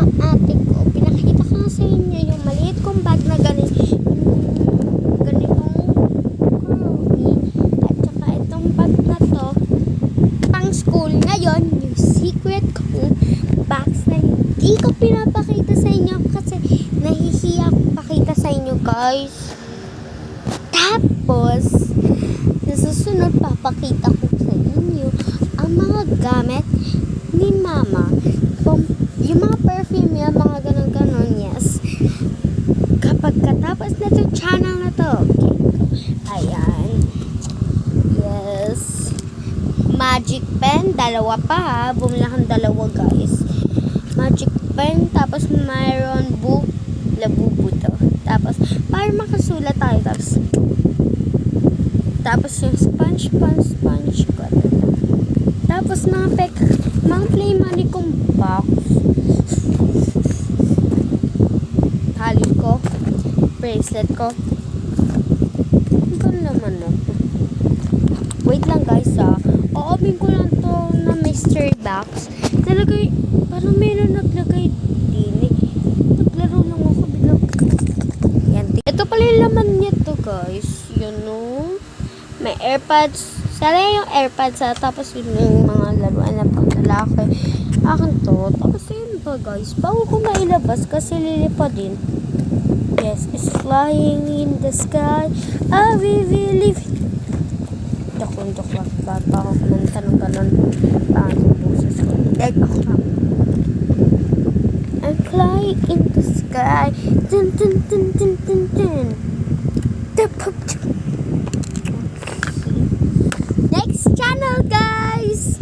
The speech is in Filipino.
ate ko. Pinakita ko na sa inyo yung maliit kong bag na ganitong curly. At saka itong bag na to, pang school. Ngayon, yung secret kong bags na hindi ko pinapakita sa inyo kasi nahihiya akong pakita sa inyo, guys. Tapos, sa susunod, papakita ko sa inyo ang mga gamit ni mama. Yung mga perfume niya, mga ganon-ganon, yes. Kapag katapos na itong channel na to, okay. Ayan. Yes. Magic pen, dalawa pa ha. Bumili akong dalawa, guys. Magic pen, tapos mayroon book, labubo to. Tapos, para makasulat tayo, tapos yung sponge ko. Tapos mga play money kong box. Tali ko. Bracelet ko. Ano naman ako? Wait lang, guys ha. O-open ko lang to na mystery box. Nalagay, parang meron naglagay din eh. Naglaro lang ako biglang. Yan. Ito pala yung laman niya to, guys. Yun o. May AirPods. Sana yung AirPods ha. Tapos yun yung mga laruan na pang lalaki. Akin to. Tapos yun ba, guys. Bago ko mailabas kasi lilipad din. Yes, it's flying in the sky. I will live. Joke lang. Bago ako kumanta ng ganon. Paano yung boses ko. I'm flying in the sky. Dun dun dun dun dun dun.